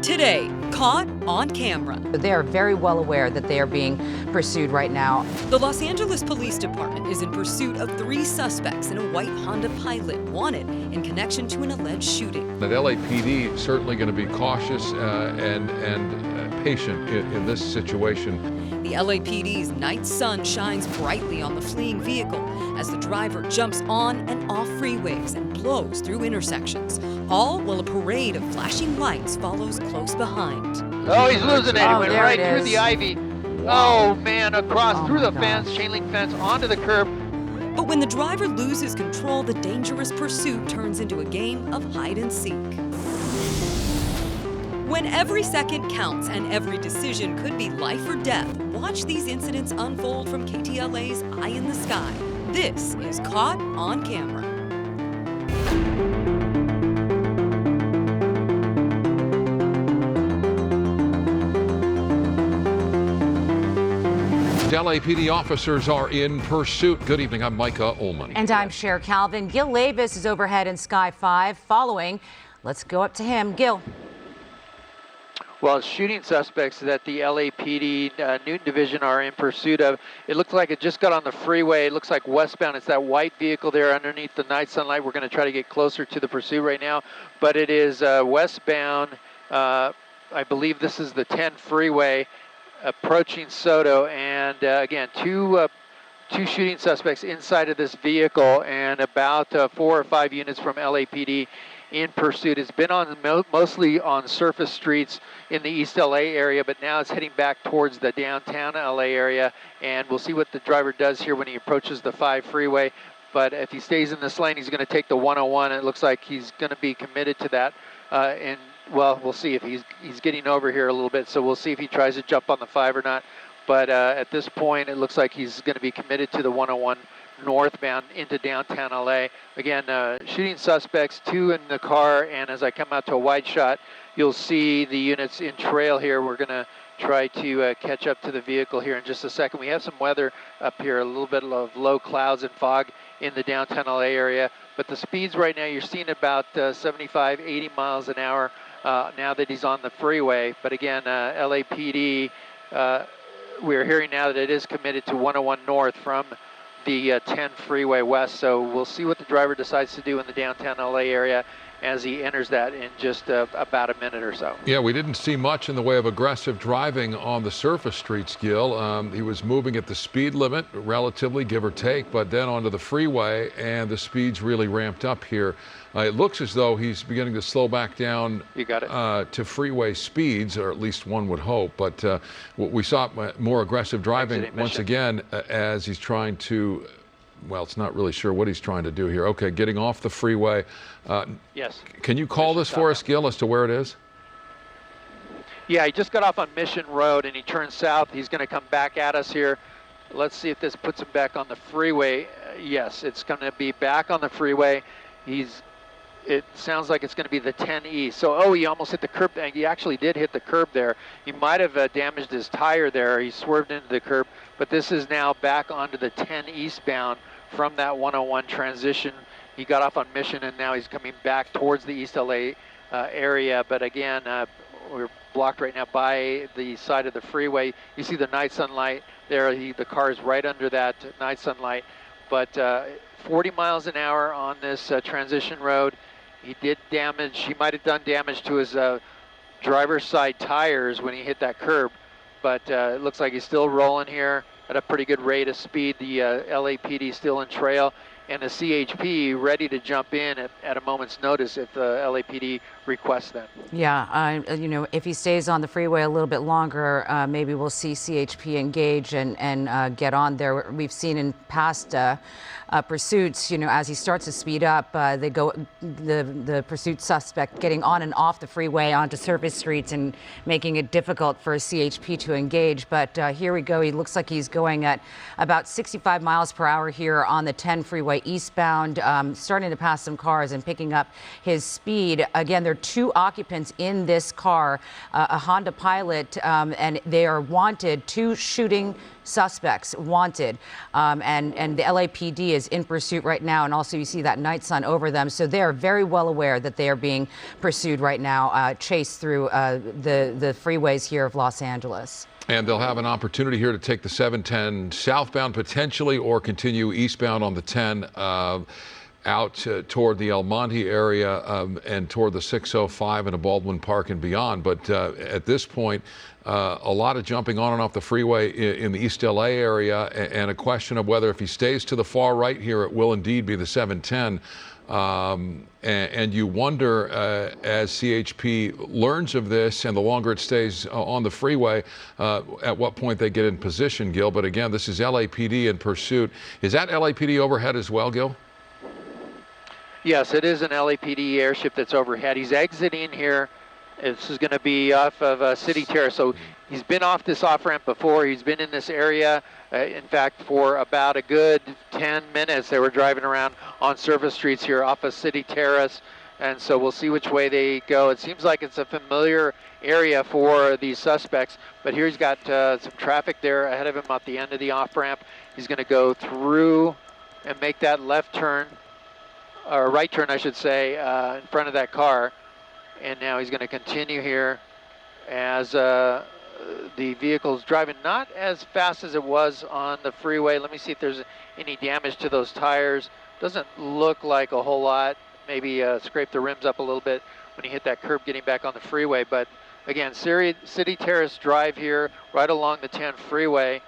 Today, caught on camera. They are very well aware that they are being pursued right now. The Los Angeles Police Department is in pursuit of 3 suspects in a white Honda Pilot wanted in connection to an alleged shooting. The LAPD certainly going to be cautious and patient in this situation. The LAPD's night sun shines brightly on the fleeing vehicle as the driver jumps on and off freeways and blows through intersections, all while a parade of flashing lights follows close behind. Oh, he's losing it. He went right through the ivy. Wow. Oh, man, across through the fence, chain link fence, onto the curb. But when the driver loses control, the dangerous pursuit turns into a game of hide and seek. When every second counts and every decision could be life or death, watch these incidents unfold from KTLA's Eye in the Sky. This is Caught on Camera. LAPD officers are in pursuit. Good evening, I'm Micah Ullman. And I'm Cher Calvin. Gil Levis is overhead in Sky 5 following. Let's go up to him. Gil. Well, shooting suspects that the LAPD Newton Division are in pursuit of. It looks like it just got on the freeway. It looks like westbound. It's that white vehicle there underneath the night sunlight. We're going to try to get closer to the pursuit right now, but it is westbound. I believe this is the 10 freeway approaching Soto, and again, two shooting suspects inside of this vehicle, and about 4 or 5 units from LAPD in pursuit. It's been on mostly on surface streets in the East LA area, but now it's heading back towards the downtown LA area, and we'll see what the driver does here when he approaches the 5 freeway. But if he stays in this lane, he's going to take the 101. It looks like he's going to be committed to that, and well, we'll see if he's getting over here a little bit, so we'll see if he tries to jump on the 5 or not. But at this point, it looks like he's going to be committed to the 101 northbound into downtown LA. Again, shooting suspects, 2 in the car, and as I come out to a wide shot, you'll see the units in trail here. We're going to try to catch up to the vehicle here in just a second. We have some weather up here, a little bit of low clouds and fog in the downtown LA area, but the speeds right now, you're seeing about 75, 80 miles an hour now that he's on the freeway. But again, LAPD, we're hearing now that it is committed to 101 north from the 10 freeway west, so we'll see what the driver decides to do in the downtown LA area as he enters that in just about a minute or so. Yeah, we didn't see much in the way of aggressive driving on the surface streets, Gil. He was moving at the speed limit, relatively, give or take, but then onto the freeway, and the speeds really ramped up here. It looks as though he's beginning to slow back down to freeway speeds, or at least one would hope. But we saw more aggressive driving once again as he's trying to, well, it's not really sure what he's trying to do here. Okay, getting off the freeway. Yes. Can you call this for us, Gil, as to where it is? Yeah, he just got off on Mission Road and he turned south. He's going to come back at us here. Let's see if this puts him back on the freeway. Yes, it's going to be back on the freeway. It sounds like it's going to be the 10 east. So, he almost hit the curb. He actually did hit the curb there. He might have damaged his tire there. He swerved into the curb. But this is now back onto the 10 eastbound from that 101 transition. He got off on Mission, and now he's coming back towards the East LA area. But again, we're blocked right now by the side of the freeway. You see the night sunlight there. The car is right under that night sunlight. But 40 miles an hour on this transition road. He did damage. He might have done damage to his driver's side tires when he hit that curb. But it looks like he's still rolling here at a pretty good rate of speed. The LAPD still in trail, and the CHP ready to jump in at a moment's notice if the LAPD requests them. Yeah, if he stays on the freeway a little bit longer, maybe we'll see CHP engage and get on there. We've seen in past pursuits, as he starts to speed up, the pursuit suspect getting on and off the freeway onto surface streets and making it difficult for CHP to engage. But here we go. He looks like he's going at about 65 miles per hour here on the 10 freeway eastbound, starting to pass some cars and picking up his speed. Again, there are 2 occupants in this car, a Honda Pilot, and they are wanted. 2 shooting suspects wanted, and the LAPD is in pursuit right now, and also you see that night sun over them, so they are very well aware that they are being pursued right now, chased through the freeways here of Los Angeles. And they'll have an opportunity here to take the 710 southbound potentially, or continue eastbound on the 10 out toward the El Monte area and toward the 605 and a Baldwin Park and beyond. But at this point, a lot of jumping on and off the freeway in the East LA area, and a question of whether if he stays to the far right here, it will indeed be the 710. And you wonder, as CHP learns of this, and the longer it stays on the freeway, at what point they get in position, Gil. But again, this is LAPD in pursuit. Is that LAPD overhead as well, Gil? Yes, it is an LAPD airship that's overhead. He's exiting here. This is going to be off of City Terrace. So he's been off this off-ramp before. He's been in this area, in fact, for about a good 10 minutes. They were driving around on surface streets here off of City Terrace. And so we'll see which way they go. It seems like it's a familiar area for these suspects. But here he's got some traffic there ahead of him at the end of the off-ramp. He's going to go through and make that left turn, or right turn, I should say, in front of that car. And now he's going to continue here as the vehicle's driving not as fast as it was on the freeway. Let me see if there's any damage to those tires. Doesn't look like a whole lot. Maybe scrape the rims up a little bit when he hit that curb getting back on the freeway. But again, City Terrace Drive here, right along the 10 freeway.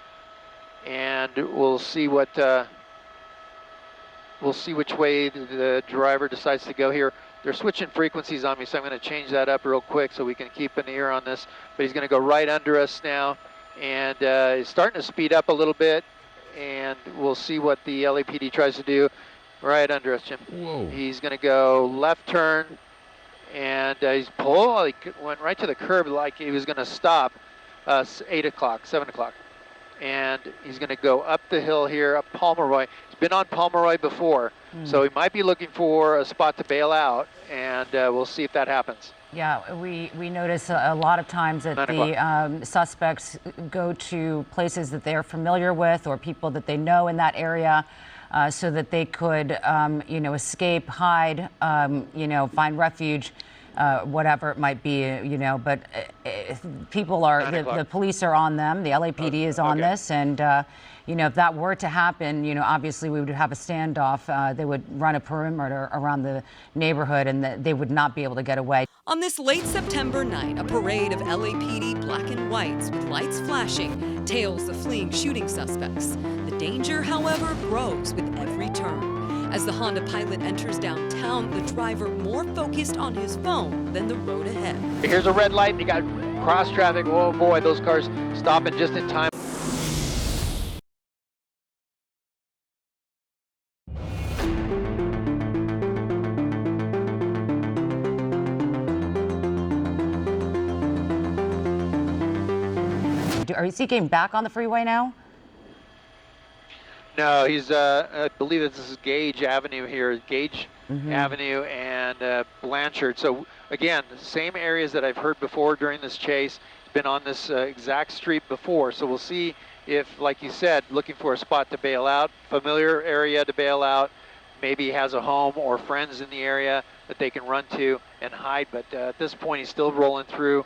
And we'll see what... We'll see which way the driver decides to go here. They're switching frequencies on me, so I'm going to change that up real quick so we can keep an ear on this. But he's going to go right under us now, and he's starting to speed up a little bit, and we'll see what the LAPD tries to do. Right under us, Jim. Whoa. He's going to go left turn, and he went right to the curb like he was going to stop 8 o'clock, 7 o'clock. And he's going to go up the hill here, up Pomeroy. He's been on Pomeroy before, so he might be looking for a spot to bail out, and we'll see if that happens. Yeah, we notice a lot of times that the suspects go to places that they're familiar with or people that they know in that area, so that they could, escape, hide, find refuge. Whatever it might be, but people are, the police are on them, the LAPD is on this, and, if that were to happen, obviously we would have a standoff. They would run a perimeter around the neighborhood, and they would not be able to get away. On this late September night, a parade of LAPD black and whites with lights flashing tails the fleeing shooting suspects. The danger, however, grows with every turn. As the Honda Pilot enters downtown, the driver more focused on his phone than the road ahead. Here's a red light, and you got cross traffic. Oh boy, those cars stopping just in time. Are you getting back on the freeway now? No, he's, I believe this is Gage Avenue here, Gage Avenue and Blanchard. So again, the same areas that I've heard before during this chase. He's been on this exact street before. So we'll see if, like you said, looking for a spot to bail out, familiar area to bail out, maybe has a home or friends in the area that they can run to and hide. But at this point, he's still rolling through,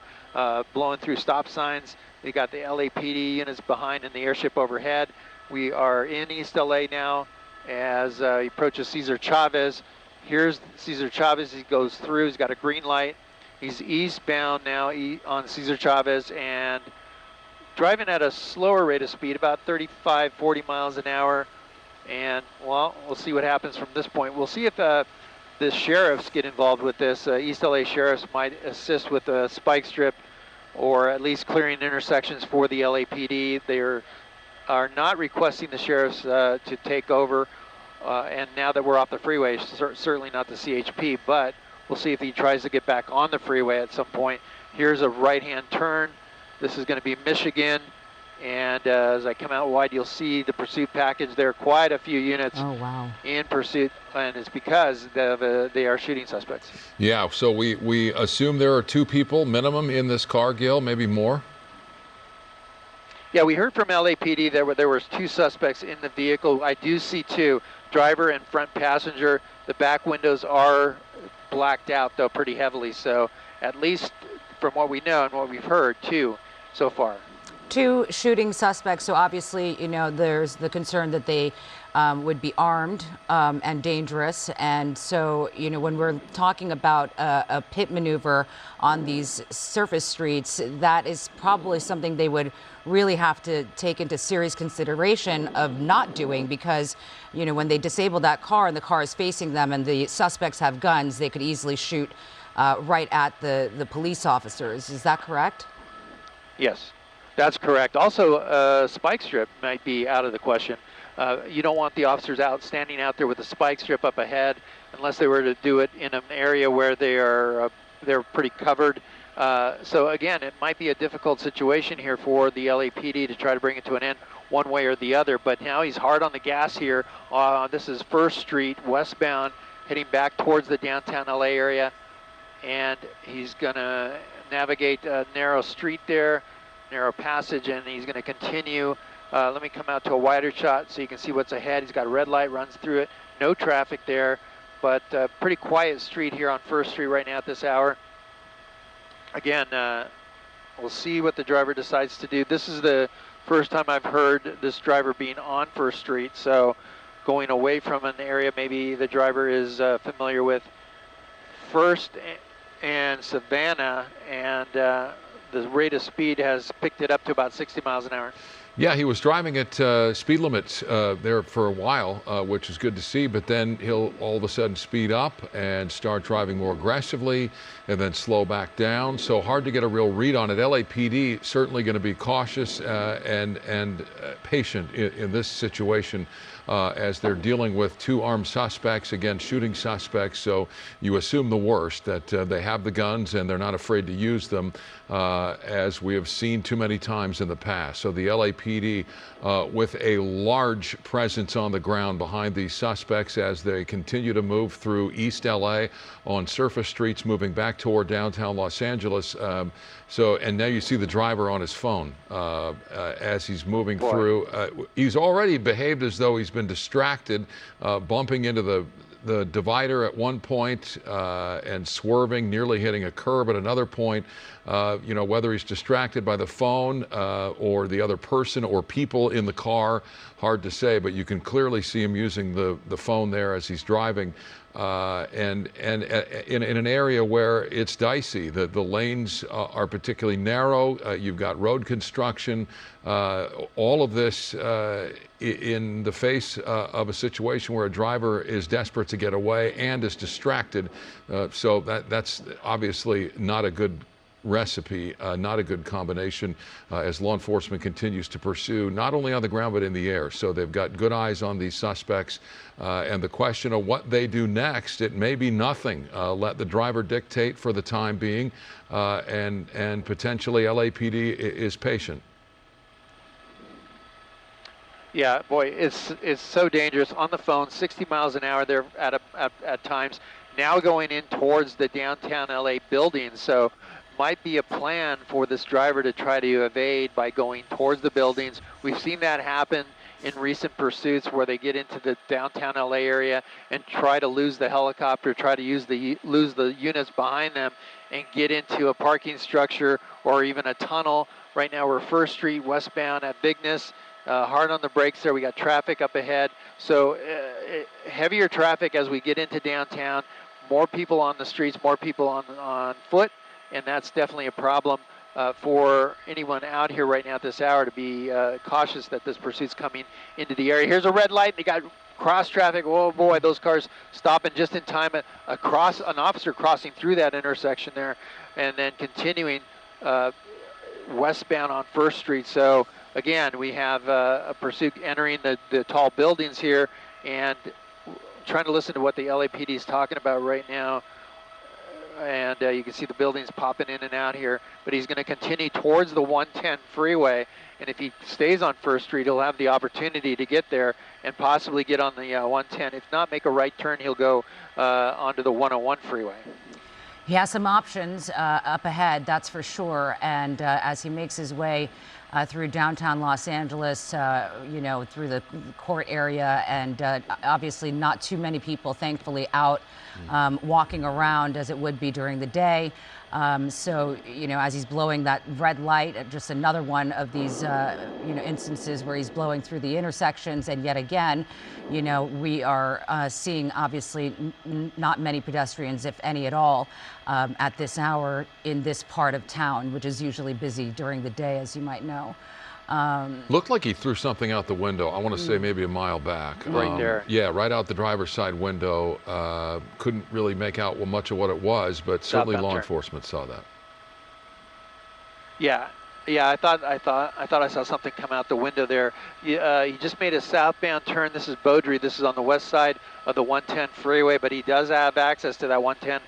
blowing through stop signs. They got the LAPD units behind and the airship overhead. We are in East LA now as he approaches Cesar Chavez. Here's Cesar Chavez. He goes through. He's got a green light. He's eastbound now on Cesar Chavez and driving at a slower rate of speed, about 35, 40 miles an hour. And, well, we'll see what happens from this point. We'll see if the sheriffs get involved with this. East LA sheriffs might assist with a spike strip or at least clearing intersections for the LAPD. They are not requesting the sheriffs to take over, and now that we're off the freeway, certainly not the CHP, but we'll see if he tries to get back on the freeway at some point. Here's a right-hand turn. This is going to be Michigan, and as I come out wide, you'll see the pursuit package there. Quite a few units in pursuit, and it's because they are shooting suspects. Yeah, so we assume there are 2 people minimum in this car, Gil, maybe more? Yeah, we heard from LAPD that there was 2 suspects in the vehicle. I do see 2, driver and front passenger. The back windows are blacked out though pretty heavily, so at least from what we know and what we've heard, 2 so far. 2 shooting suspects, so obviously, you know, there's the concern that they would be armed and dangerous. And so, you know, when we're talking about a pit maneuver on these surface streets, that is probably something they would really have to take into serious consideration of not doing, because, you know, when they disable that car and the car is facing them and the suspects have guns, they could easily shoot right at the police officers. Is that correct? Yes, that's correct. Also, spike strip might be out of the question. You don't want the officers standing out there with a spike strip up ahead, unless they were to do it in an area where they're pretty covered. So again, it might be a difficult situation here for the LAPD to try to bring it to an end one way or the other. But now he's hard on the gas here. This is First Street westbound, heading back towards the downtown LA area, and he's gonna navigate a narrow street there, narrow passage, and he's going to continue. Let me come out to a wider shot so you can see what's ahead. He's got a red light, runs through it. No traffic there, but pretty quiet street here on First Street right now at this hour. Again, we'll see what the driver decides to do. This is the first time I've heard this driver being on First Street, so going away from an area maybe the driver is familiar with. First and Savannah, and the rate of speed has picked it up to about 60 miles an hour. Yeah, he was driving at speed limits there for a while, which is good to see, but then he'll all of a sudden speed up and start driving more aggressively and then slow back down. So hard to get a real read on it. LAPD certainly going to be cautious and patient in this situation as they're dealing with 2 armed suspects, again, shooting suspects. So you assume the worst, that they have the guns and they're not afraid to use them, as we have seen too many times in the past. So the LAPD with a large presence on the ground behind these suspects as they continue to move through East LA on surface streets, moving back toward downtown Los Angeles. And now you see the driver on his phone as he's moving through. He's already behaved as though he's been distracted, bumping into the divider at one point and swerving, nearly hitting a curb at another point. You know, whether he's distracted by the phone or the other person or people in the car, hard to say, but you can clearly see him using the phone there as he's driving. And in an area where it's dicey, the lanes are particularly narrow. You've got road construction, all of this in the face of a situation where a driver is desperate to get away and is distracted. So that's obviously not a good recipe, not a good combination as law enforcement continues to pursue, not only on the ground but in the air. So they've got good eyes on these suspects, and the question of what they do next, it may be nothing. Let the driver dictate for the time being, and potentially LAPD is patient. Yeah, boy, it's so dangerous. On the phone, 60 miles an hour there at times. Now going in towards the downtown LA buildings, so might be a plan for this driver to try to evade by going towards the buildings. We've seen that happen in recent pursuits where they get into the downtown LA area and try to lose the helicopter, try to lose the units behind them and get into a parking structure or even a tunnel. Right now we're First Street westbound at Bigness. Hard on the brakes there. We got traffic up ahead. So heavier traffic as we get into downtown, more people on the streets, more people on foot, and that's definitely a problem for anyone out here right now at this hour to be cautious that this pursuit's coming into the area. Here's a red light. They got cross traffic. Oh boy, those cars stopping just in time. An officer crossing through that intersection there, and then continuing westbound on First Street. So again, we have a pursuit entering the tall buildings here, and trying to listen to what the LAPD is talking about right now. And you can see the buildings popping in and out here, but he's going to continue towards the 110 freeway, and if he stays on First Street, he'll have the opportunity to get there and possibly get on the 110. If not, make a right turn, he'll go onto the 101 freeway. He has some options up ahead, that's for sure, and as he makes his way through downtown Los Angeles, you know, through the court area, and obviously not too many people, thankfully, out walking around as it would be during the day. So, you know, as he's blowing that red light, just another one of these, you know, instances where he's blowing through the intersections. And yet again, you know, we are seeing obviously not many pedestrians, if any at all, at this hour in this part of town, which is usually busy during the day, as you might know. Looked like he threw something out the window. I want to say maybe a mile back. Right there. Yeah, right out the driver's side window. Couldn't really make out much of what it was, but certainly law enforcement saw that. Yeah, I thought I saw something come out the window there. He just made a southbound turn. This is Beaudry. This is on the west side of the 110 freeway, but he does have access to that 110.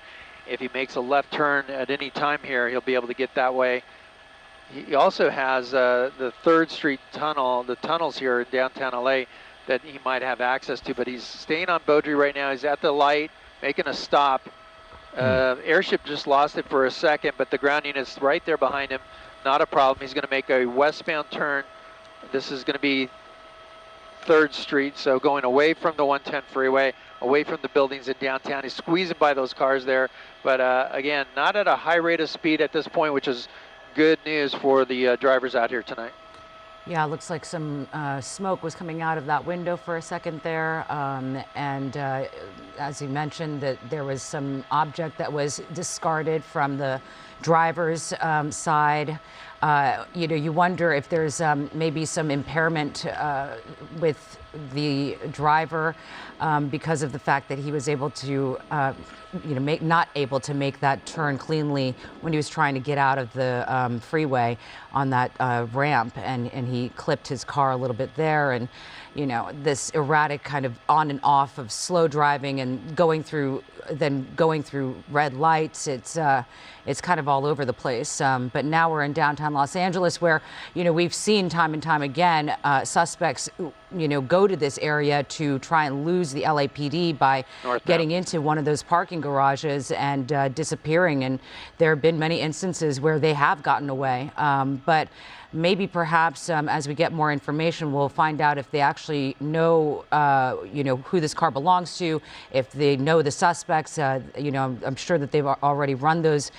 If he makes a left turn at any time here, he'll be able to get that way. He also has the 3rd Street tunnel, the tunnels here in downtown LA that he might have access to, but he's staying on Beaudry right now. He's at the light, making a stop. Airship just lost it for a second, but the ground unit's right there behind him. Not a problem. He's going to make a westbound turn. This is going to be 3rd Street, so going away from the 110 freeway, away from the buildings in downtown. He's squeezing by those cars there, but again, not at a high rate of speed at this point, which is good news for the drivers out here tonight. Yeah, it looks like some smoke was coming out of that window for a second there. And as you mentioned, that there was some object that was discarded from the driver's side. You know, you wonder if there's maybe some impairment with the driver because of the fact that he was able to, you know, not able to make that turn cleanly when he was trying to get out of the freeway on that ramp, and he clipped his car a little bit there. And you know, this erratic kind of on and off of slow driving and going through red lights. It's kind of all over the place. But now we're in downtown Los Angeles, where, you know, we've seen time and time again suspects, you know, go to this area to try and lose the LAPD by getting into one of those parking garages and disappearing. And there have been many instances where they have gotten away. But maybe perhaps as we get more information, we'll find out if they actually know, you know, who this car belongs to, if they know the suspects. You know, I'm sure that they've already run those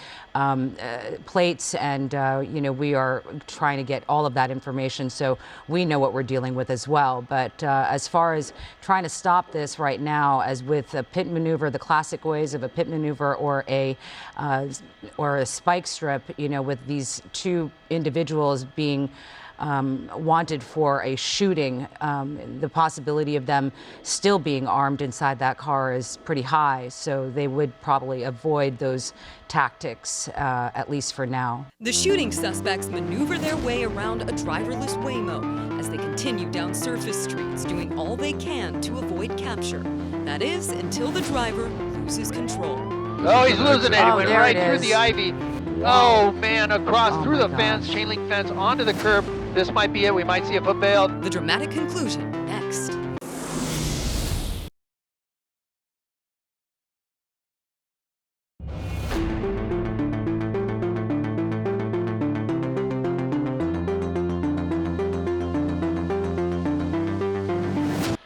plates, and you know, we are trying to get all of that information so we know what we're dealing with as well. But as far as trying to stop this right now, as with a pit maneuver, the classic ways of a pit maneuver or a spike strip, you know, with these two individuals being wanted for a shooting, the possibility of them still being armed inside that car is pretty high. So they would probably avoid those tactics, at least for now. The shooting suspects maneuver their way around a driverless Waymo as they continue down surface streets, doing all they can to avoid capture. That is, until the driver loses control. Oh, he's losing it. He went right through the ivy. Wow. Oh, man, across through the fence, chain link fence, onto the curb. This might be it. We might see a foot bail. The dramatic conclusion next.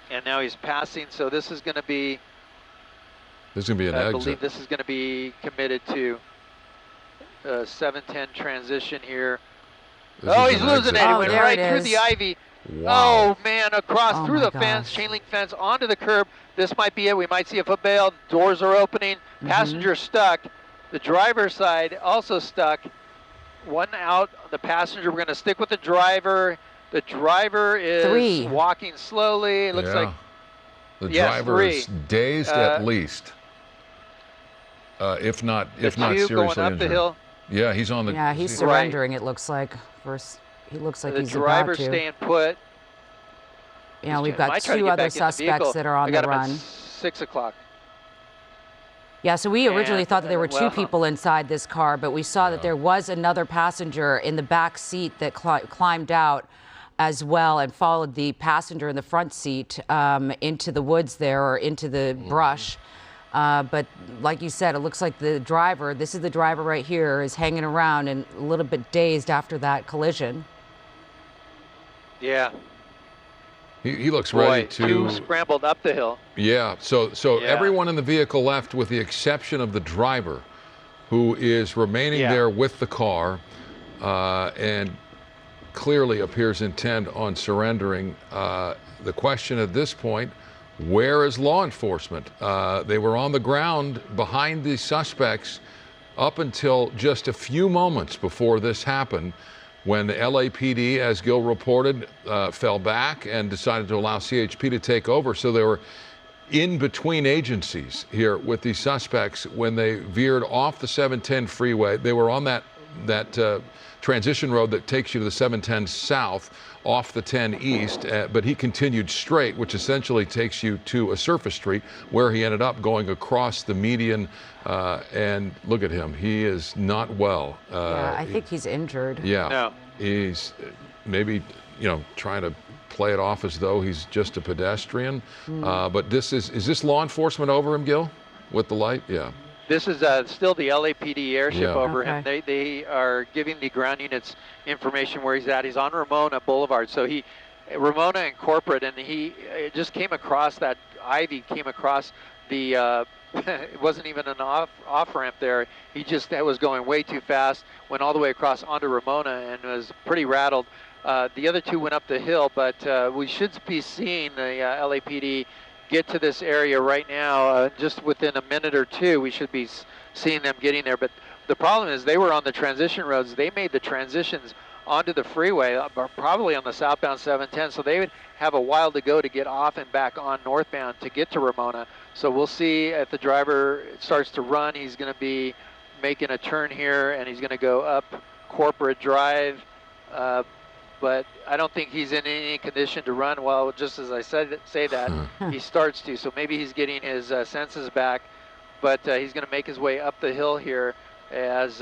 And now he's passing, so this is going to be... There's going to be an exit. I believe this is going to be committed to 710 transition here. Oh, he's losing it. He went right through the ivy. Wow. Oh, man, across through the fence, chain link fence, onto the curb. This might be it. We might see a foot bail. Doors are opening. Passenger stuck. The driver's side also stuck. One out. The passenger, we're going to stick with the driver. The driver is walking slowly. It looks like... The driver is dazed at least. If not seriously going up injured. the hill. Yeah, he's on the... Yeah, he's surrendering, it looks like. First, he looks like he's about to. The driver's staying put. Yeah, we've got two other suspects that are on the run. 6 o'clock. Yeah, so we originally thought that there were two people inside this car, but we saw that there was another passenger in the back seat that climbed out as well and followed the passenger in the front seat into the woods there, or into the brush. But like you said, it looks like the driver, this is the driver right here, is hanging around and a little bit dazed after that collision. Yeah. He looks Boy, ready to. two scrambled up the hill. Yeah. So Yeah. everyone in the vehicle left, with the exception of the driver, who is remaining there with the car, and clearly appears intent on surrendering. The question at this point, where is law enforcement? They were on the ground behind the suspects up until just a few moments before this happened, when the LAPD, as Gil reported, fell back and decided to allow CHP to take over. So they were in between agencies here with these suspects when they veered off the 710 freeway. They were on that transition road that takes you to the 710 south off the 10 east, but he continued straight, which essentially takes you to a surface street where he ended up going across the median. And look at him. He is not well. Yeah, I think he's injured. Yeah. No. He's maybe, trying to play it off as though he's just a pedestrian. But is this law enforcement over him, Gil, with the light? Yeah. This is still the LAPD airship over him. Okay. They are giving the ground units information where he's at. He's on Ramona Boulevard. So Ramona and Corporate, and he just came across that ivy, came across the, it wasn't even an off ramp there. He just was going way too fast, went all the way across onto Ramona and was pretty rattled. The other two went up the hill, but we should be seeing the LAPD get to this area right now. Just within a minute or two, we should be seeing them getting there. But the problem is they were on the transition roads. They made the transitions onto the freeway, probably on the southbound 710. So they would have a while to go to get off and back on northbound to get to Ramona. So we'll see if the driver starts to run. He's going to be making a turn here, and he's going to go up Corporate Drive. But I don't think he's in any condition to run. Well, just as I say that, he starts to. So maybe he's getting his senses back, but he's going to make his way up the hill here as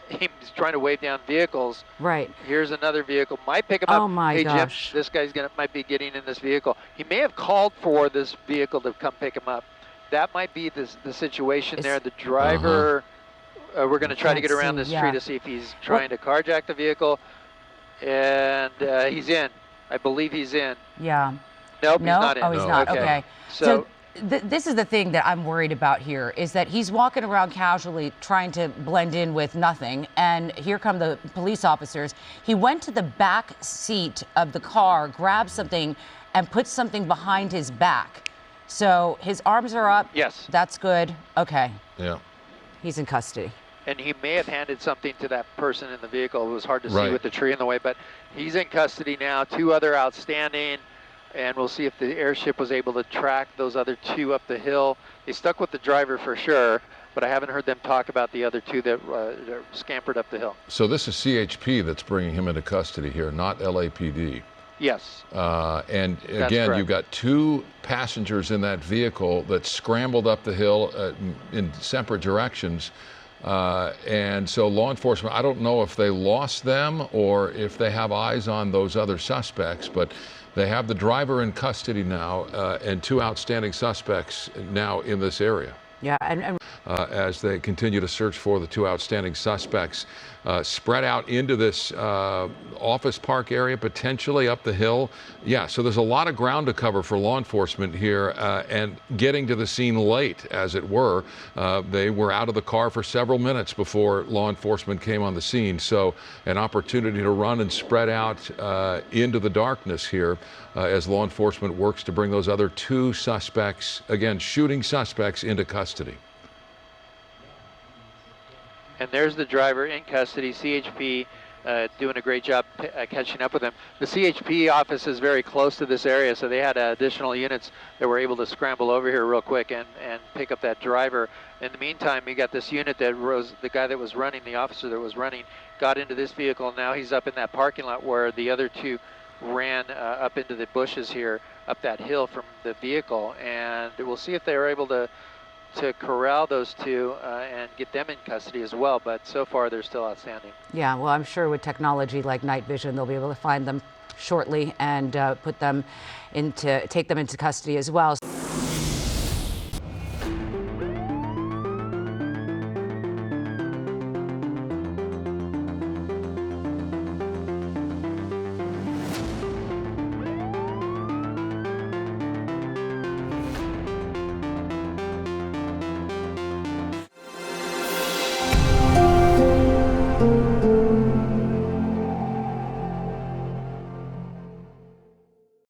he's trying to wave down vehicles. Right. Here's another vehicle. Might pick him up. Oh my hey, gosh. Jim, this guy's might be getting in this vehicle. He may have called for this vehicle to come pick him up. That might be the situation there. The driver, we're going to try to get around this tree to see if he's trying to carjack the vehicle. And he's in. I believe he's in. Yeah. Nope, No? he's not in. Oh, he's not. Okay. So this is the thing that I'm worried about here, is that he's walking around casually trying to blend in with nothing, and here come the police officers. He went to the back seat of the car, grabbed something, and put something behind his back. So his arms are up. Yes. That's good. Okay. Yeah. He's in custody. And he may have handed something to that person in the vehicle. It was hard to see with the tree in the way, but he's in custody now. Two other outstanding, and we'll see if the airship was able to track those other two up the hill. They stuck with the driver for sure, but I haven't heard them talk about the other two that scampered up the hill. So this is CHP that's bringing him into custody here, not LAPD. Yes. And again, you've got two passengers in that vehicle that scrambled up the hill in separate directions. And so law enforcement, I don't know if they lost them or if they have eyes on those other suspects, but they have the driver in custody now and two outstanding suspects now in this area. Yeah, and as they continue to search for the two outstanding suspects, spread out into this office park area, potentially up the hill. Yeah, so there's a lot of ground to cover for law enforcement here, and getting to the scene late, as it were. They were out of the car for several minutes before law enforcement came on the scene, so an opportunity to run and spread out into the darkness here as law enforcement works to bring those other two suspects, again, shooting suspects, into custody. And there's the driver in custody. CHP doing a great job catching up with him. The CHP office is very close to this area, so they had additional units that were able to scramble over here real quick and pick up that driver. In the meantime, we got this unit that the guy that was running, the officer that was running, got into this vehicle, and now he's up in that parking lot where the other two ran up into the bushes here, up that hill from the vehicle. And we'll see if they were able to corral those two and get them in custody as well, but so far they're still outstanding. yeah, well, I'm sure with technology like night vision, they'll be able to find them shortly and take them into custody as well.